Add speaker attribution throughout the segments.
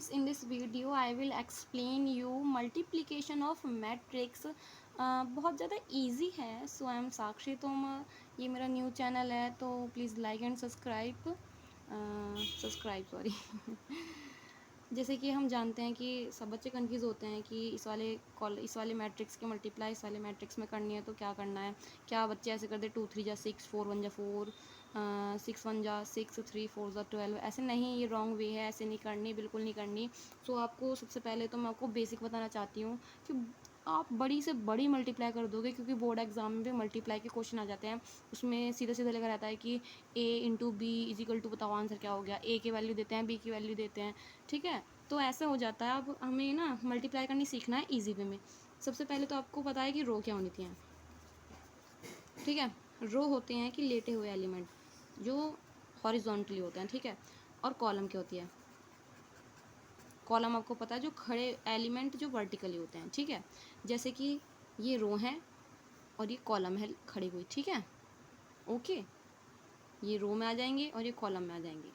Speaker 1: students, in this video I will explain you multiplication of matrix. बहुत ज़्यादा easy है. सो I am साक्षी तोमर. ये मेरा न्यू चैनल है, तो please like and subscribe sorry. जैसे कि हम जानते हैं कि सब बच्चे कंफ्यूज होते हैं कि इस वाले मैट्रिक्स के मल्टीप्लाई इस वाले मैट्रिक्स में करनी है तो क्या करना है. क्या बच्चे ऐसे कर दे 2 3 जा 6, 4 1 जा 4, 6 1 जा 6, 3 4 जा 12. ऐसे नहीं, ये रॉन्ग वे है, ऐसे नहीं करनी, बिल्कुल नहीं करनी. सो आपको सबसे पहले तो मैं आपको बेसिक बताना चाहती हूँ कि आप बड़ी से बड़ी मल्टीप्लाई कर दोगे, क्योंकि बोर्ड एग्जाम में भी मल्टीप्लाई के क्वेश्चन आ जाते हैं. उसमें सीधा सीधा लेकर आता है कि a into b is equal to, बताओ आंसर क्या हो गया. a की वैल्यू देते हैं, b की वैल्यू देते हैं. ठीक है, तो ऐसा हो जाता है. अब हमें ना मल्टीप्लाई करनी सीखना है ईजी वे में. सबसे पहले तो आपको पता है कि रो क्या होनी चाहिए. ठीक है, रो होते हैं कि लेटे हुए एलिमेंट जो हॉरिजॉन्टली होते हैं. ठीक है, और कॉलम क्या होती है. कॉलम आपको पता है जो खड़े एलिमेंट जो वर्टिकली होते हैं. ठीक है, जैसे कि ये रो है और ये कॉलम है खड़ी हुई. ठीक है, ओके, ये रो में आ जाएंगे और ये कॉलम में आ जाएंगे.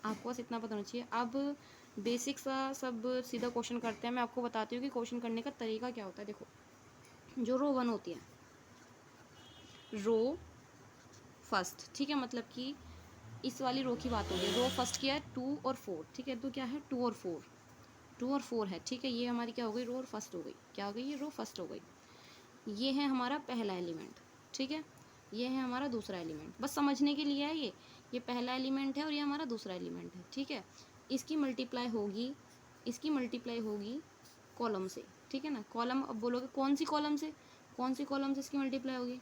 Speaker 1: आपको बस इतना पता होना चाहिए. अब बेसिक सा सब सीधा क्वेश्चन करते हैं. मैं आपको बताती हूँ कि क्वेश्चन करने का तरीका क्या होता है. देखो, जो रो 1 होती है, रो फर्स्ट. ठीक है, मतलब कि इस वाली रो की बात हो गई. रो फर्स्ट क्या है, 2 और 4. ठीक है, तो क्या है 2 और 4, 2 और 4 है. ठीक है, ये हमारी क्या हो गई, रो और फर्स्ट हो गई. क्या हो गई, ये रो फर्स्ट हो गई. ये है हमारा पहला एलिमेंट. ठीक है, ये है हमारा दूसरा एलिमेंट. बस समझने के लिए है ये पहला एलिमेंट है और ये हमारा दूसरा एलिमेंट है. ठीक है, इसकी मल्टीप्लाई होगी कॉलम से. ठीक है ना, कॉलम. अब बोलोगे कौन सी कॉलम से इसकी मल्टीप्लाई होगी.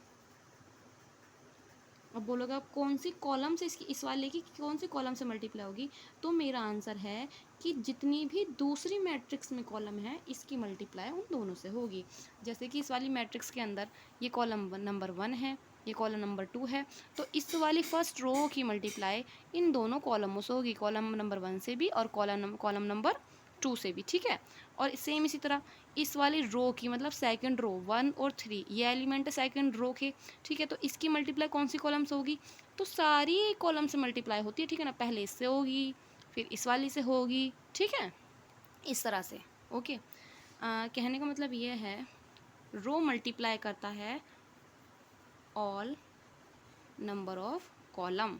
Speaker 1: अब बोलोगे आप कौन सी कॉलम से इसकी, इस वाले की कौन सी कॉलम से मल्टीप्लाई होगी. तो मेरा आंसर है कि जितनी भी दूसरी मैट्रिक्स में कॉलम है इसकी मल्टीप्लाई उन दोनों से होगी. जैसे कि इस वाली मैट्रिक्स के अंदर ये कॉलम नंबर 1 है, ये कॉलम नंबर 2 है, तो इस वाली फर्स्ट रो की मल्टीप्लाई इन दोनों कॉलमों से होगी, कॉलम नंबर 1 से भी और कॉलम नंबर 2 से भी. ठीक है, और सेम इसी तरह इस वाली रो की, मतलब सेकंड रो 1 और 3, ये एलिमेंट है सेकंड रो के. ठीक है, तो इसकी मल्टीप्लाई कौन सी कॉलम से होगी, तो सारी कॉलम से मल्टीप्लाई होती है. ठीक है ना, पहले इससे होगी, फिर इस वाली से होगी. ठीक है, इस तरह से. ओके, कहने का मतलब ये है, रो मल्टीप्लाई करता है ऑल नंबर ऑफ कॉलम.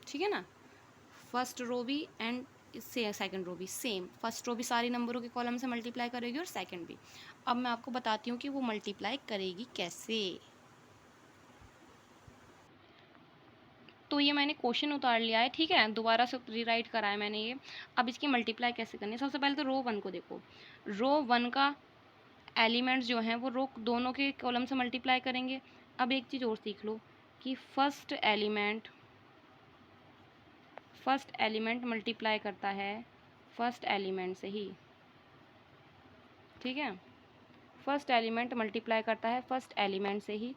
Speaker 1: ठीक है ना, फर्स्ट रो भी एंड से सेकंड रो भी सेम. फर्स्ट रो भी सारी नंबरों के कॉलम से मल्टीप्लाई करेगी और सेकंड भी. अब मैं आपको बताती हूँ कि वो मल्टीप्लाई करेगी कैसे. तो ये मैंने क्वेश्चन उतार लिया है. ठीक है, दोबारा से रीराइट करा है मैंने ये. अब इसकी मल्टीप्लाई कैसे करनी है, सबसे पहले तो रो 1 को देखो. रो 1 का एलिमेंट्स जो हैं वो रो दोनों के कॉलम से मल्टीप्लाई करेंगे. अब एक चीज़ और सीख लो कि फर्स्ट एलिमेंट मल्टीप्लाई करता है फर्स्ट एलिमेंट से ही. ठीक है, फर्स्ट एलिमेंट मल्टीप्लाई करता है फर्स्ट एलिमेंट से ही.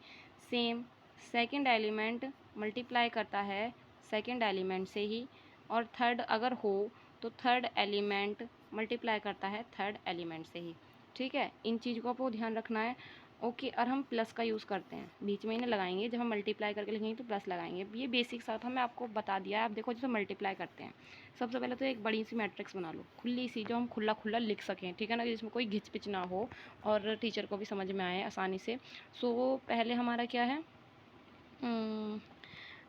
Speaker 1: सेम सेकंड एलिमेंट मल्टीप्लाई करता है सेकंड एलिमेंट से ही. और थर्ड अगर हो तो थर्ड एलिमेंट मल्टीप्लाई करता है थर्ड एलिमेंट से ही. ठीक है, इन चीज़ को आपको ध्यान रखना है. ओके, और हम प्लस का यूज़ करते हैं, बीच में इन्हें लगाएंगे. जब हम मल्टीप्लाई करके लिखेंगे तो प्लस लगाएंगे. ये बेसिक सा था, मैं आपको बता दिया है. आप देखो जैसे मल्टीप्लाई करते हैं, सबसे पहले तो एक बड़ी सी मैट्रिक्स बना लो, खुली सी, जो हम खुला लिख सकें. ठीक है ना, जिसमें कोई घिच पिच ना हो और टीचर को भी समझ में आए आसानी से. सो पहले हमारा क्या है,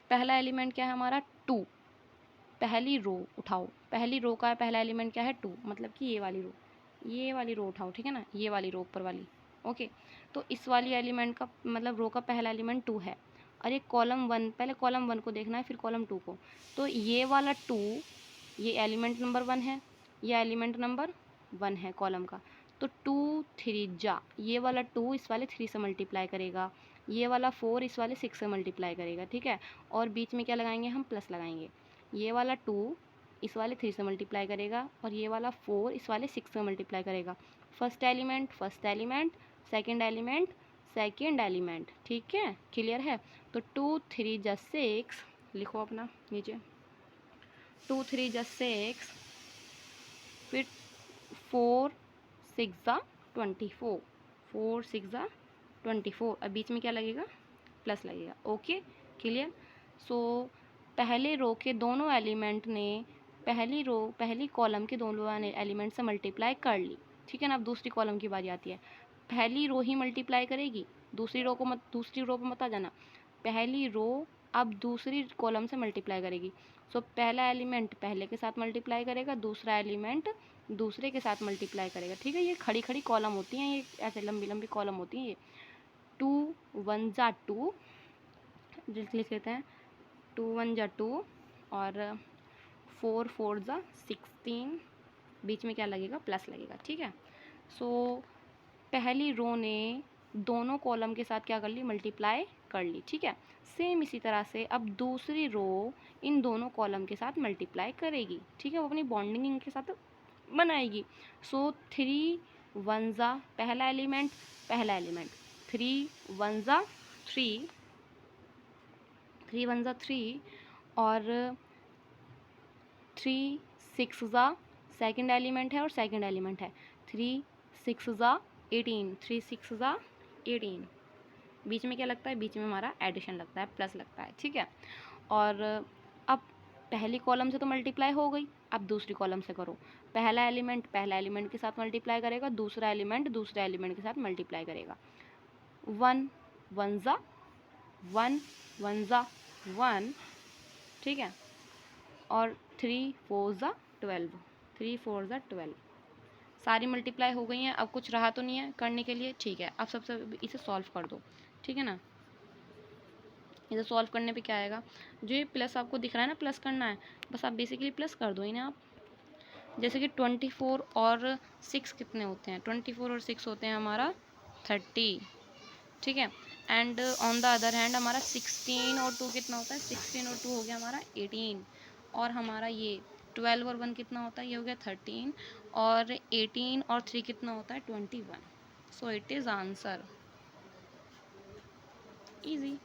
Speaker 1: पहला एलिमेंट क्या है हमारा 2. पहली रो उठाओ, पहली रो का पहला एलिमेंट क्या है 2, मतलब कि ये वाली रो उठाओ. ठीक है ना, ये वाली रो ऊपर वाली. ओके, तो इस वाली एलिमेंट का मतलब रो का पहला एलिमेंट 2 है. और ये कॉलम 1, पहले कॉलम 1 को देखना है फिर कॉलम 2 को. तो ये वाला 2, ये एलिमेंट नंबर 1 है, ये एलिमेंट नंबर 1 है कॉलम का. तो 2 3 जा, ये वाला 2 इस वाले 3 से मल्टीप्लाई करेगा, ये वाला 4 इस वाले 6 से मल्टीप्लाई करेगा. ठीक है, और बीच में क्या लगाएंगे, हम प्लस लगाएंगे. ये वाला 2 इस वाले 3 से मल्टीप्लाई करेगा और ये वाला 4 इस वाले 6 से मल्टीप्लाई करेगा. First element second element. ठीक है, क्लियर है. तो 2 3 जा 6, लिखो अपना नीचे, 2 3 जा 6, फिर 4 6 जा 24, 4 6 जा 24. अब बीच में क्या लगेगा, प्लस लगेगा. Okay, clear. सो पहले रो के दोनों एलिमेंट ने पहली कॉलम के दोनों एलिमेंट से मल्टीप्लाई कर ली, ठीक है ना। अब दूसरी कॉलम की बारी आती है, पहली रो ही मल्टीप्लाई करेगी, दूसरी रो पे मत आ जाना। पहली रो अब दूसरी कॉलम से मल्टीप्लाई करेगी। सो पहला एलिमेंट पहले के साथ मल्टीप्लाई करेगा, दूसरा एलिमेंट दूसरे के साथ मल्टीप्लाई करेगा, ठीक है। ये खड़ी खड़ी कॉलम होती हैं, ये ऐसे लंबी लंबी कॉलम होती हैं। ये 2 1 जा 2, लिख लेते हैं 2 1 जा 2 और 4 4 जा 16, बीच में क्या लगेगा, प्लस लगेगा, ठीक है। सो पहली रो ने दोनों कॉलम के साथ क्या कर ली, मल्टीप्लाई कर ली, ठीक है। सेम इसी तरह से अब दूसरी रो इन दोनों कॉलम के साथ मल्टीप्लाई करेगी, ठीक है। वो अपनी बॉन्डिंग इनके साथ बनाएगी। सो 3 1 जा पहला एलिमेंट 3 1 जा 3 3 1 जा 3 और 3 6 जा सेकेंड एलिमेंट है और सेकेंड एलिमेंट है 3 6 जा 18 3 6 जा 18, बीच में क्या लगता है, बीच में हमारा एडिशन लगता है, प्लस लगता है, ठीक है। और अब पहली कॉलम से तो मल्टीप्लाई हो गई, अब दूसरी कॉलम से करो। पहला एलिमेंट के साथ मल्टीप्लाई करेगा, दूसरा एलिमेंट दूसरे एलिमेंट के साथ मल्टीप्लाई करेगा। 1 1 जा 1 1 जा 1, ठीक है। और 3 4 जा 12 3 4 जा 12, सारी मल्टीप्लाई हो गई हैं। अब कुछ रहा तो नहीं है करने के लिए, ठीक है। अब सबसे इसे सॉल्व कर दो, ठीक है ना। इसे सॉल्व करने पे क्या आएगा, जो ये प्लस आपको दिख रहा है ना, प्लस करना है, बस आप बेसिकली प्लस कर दो इन्हें आप। जैसे कि 24 और 6 कितने होते हैं, 24 और 6 होते हैं हमारा 30, ठीक है। And on the other hand हमारा 16 और 2 कितना होता है, 16 और 2 हो गया हमारा 18, और हमारा ये 12 और 1 कितना होता है, ये हो गया 13, और 18 और 3 कितना होता है 21। So it is answer, easy.